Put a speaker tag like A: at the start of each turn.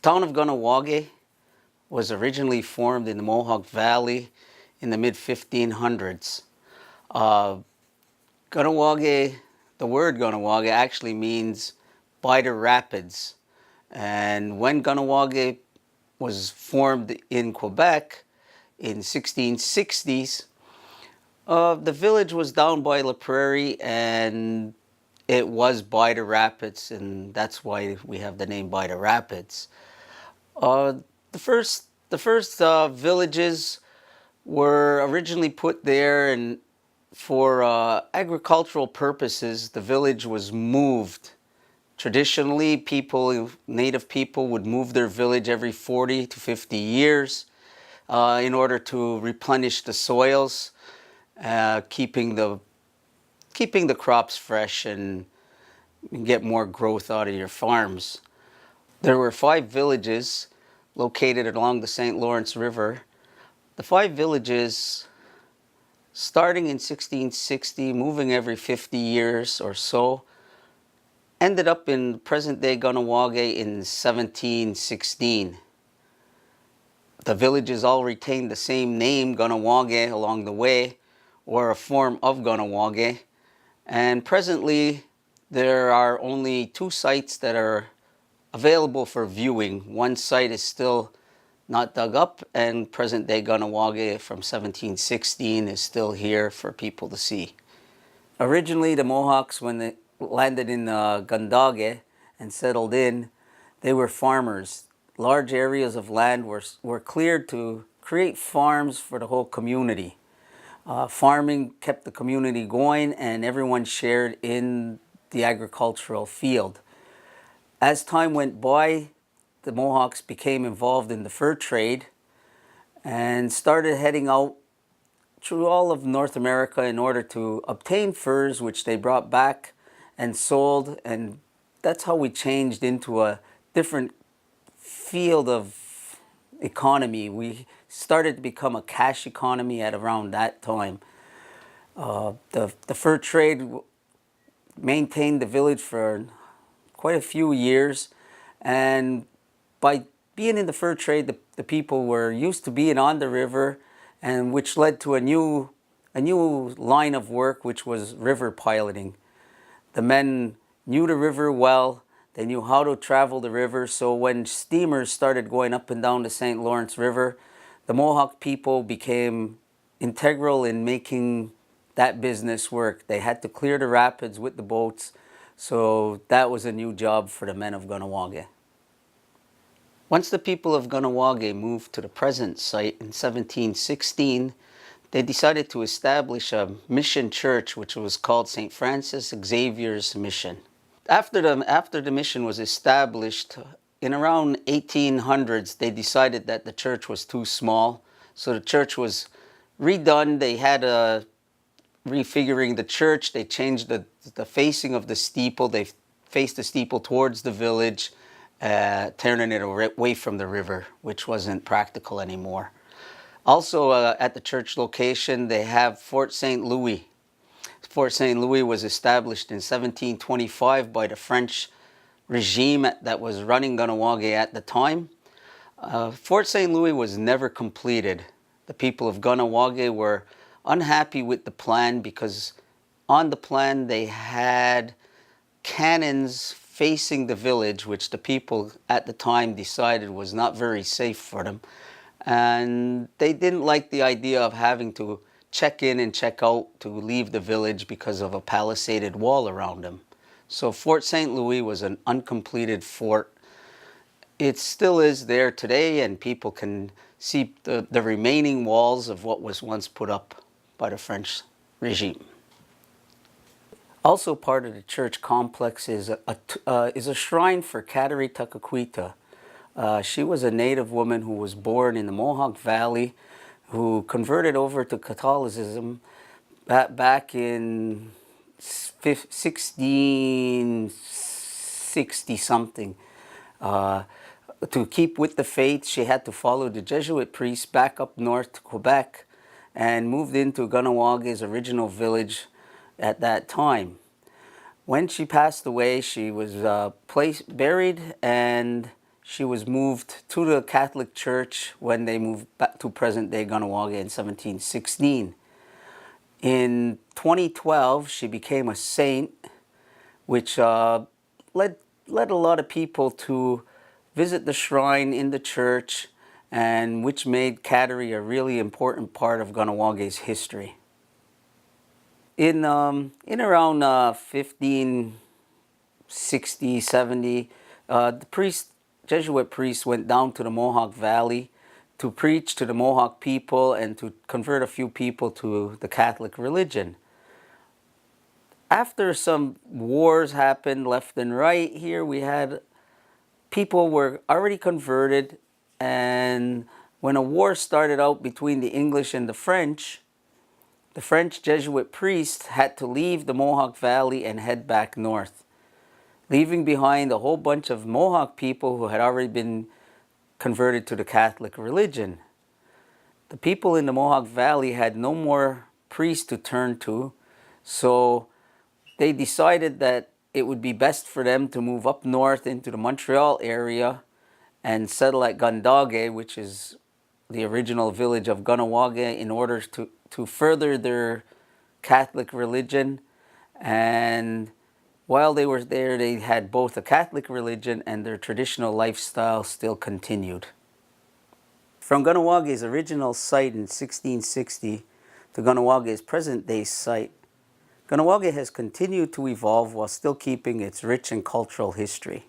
A: town of Kahnawake was originally formed in the Mohawk Valley in the mid-1500s. Kahnawake, the word Kahnawake actually means by the rapids. And when Kahnawake was formed in Quebec in 1660s, the village was down by La Prairie, and it was by the rapids, and that's why we have the name by the rapids. The first villages were originally put there, and for agricultural purposes, the village was moved. Traditionally, native people would move their village every 40 to 50 years in order to replenish the soils, keeping the crops fresh and get more growth out of your farms. There were 5 villages located along the St. Lawrence River. The 5 villages, starting in 1660, moving every 50 years or so, ended up in present-day Kahnawake in 1716. The villages all retained the same name, Kahnawake, along the way, or a form of Kahnawake. And presently, there are only 2 sites that are available for viewing. One site is still not dug up, and present-day Kahnawake from 1716 is still here for people to see. Originally, the Mohawks, when they landed in Gandage and settled in, they were farmers. Large areas of land were cleared to create farms for the whole community. Farming kept the community going, and everyone shared in the agricultural field. As time went by, the Mohawks became involved in the fur trade and started heading out through all of North America in order to obtain furs, which they brought back and sold, and that's how we changed into a different field of economy. We started to become a cash economy at around that time. The fur trade maintained the village for quite a few years, and by being in the fur trade, the people were used to being on the river, and which led to a new line of work, which was river piloting. The men knew the river well. They knew how to travel the river, so when steamers started going up and down the St. Lawrence River, the Mohawk people became integral in making that business work. They had to clear the rapids with the boats, so that was a new job for the men of Kahnawake. Once the people of Kahnawake moved to the present site in 1716, they decided to establish a mission church, which was called St. Francis Xavier's Mission. After the mission was established, in around 1800s, they decided that the church was too small, so the church was redone. They had refiguring the church. They changed the facing of the steeple. They faced the steeple towards the village, turning it away from the river, which wasn't practical anymore. Also, at the church location, they have Fort St. Louis. Fort St. Louis was established in 1725 by the French regime that was running Kahnawake at the time. Fort St. Louis was never completed. The people of Kahnawake were unhappy with the plan because on the plan they had cannons facing the village, which the people at the time decided was not very safe for them. And they didn't like the idea of having to check in and check out to leave the village because of a palisaded wall around them. So Fort St. Louis was an uncompleted fort. It still is there today, and people can see the remaining walls of what was once put up by the French regime. Also part of the church complex is a shrine for Kateri Tekakwitha. She was a native woman who was born in the Mohawk Valley, who converted over to Catholicism back in 1660-something. To keep with the faith, she had to follow the Jesuit priests back up north to Quebec and moved into Kahnawake's original village at that time. When she passed away, she was buried, and she was moved to the Catholic Church when they moved back to present-day Kahnawake in 1716. In 2012, she became a saint, which led a lot of people to visit the shrine in the church, and which made Kateri a really important part of Kahnawak's history. In around 1560, 70, the Jesuit priest went down to the Mohawk Valley to preach to the Mohawk people and to convert a few people to the Catholic religion. After some wars happened left and right here, we had people were already converted, and when a war started out between the English and the French Jesuit priest had to leave the Mohawk Valley and head back north, leaving behind a whole bunch of Mohawk people who had already been converted to the Catholic religion. The people in the Mohawk Valley had no more priests to turn to, so they decided that it would be best for them to move up north into the Montreal area and settle at Gandage, which is the original village of Kahnawake, in order to further their Catholic religion. And while they were there, they had both a Catholic religion and their traditional lifestyle still continued. From Kahnawake's original site in 1660 to Kahnawake's present-day site, Kahnawake has continued to evolve while still keeping its rich and cultural history.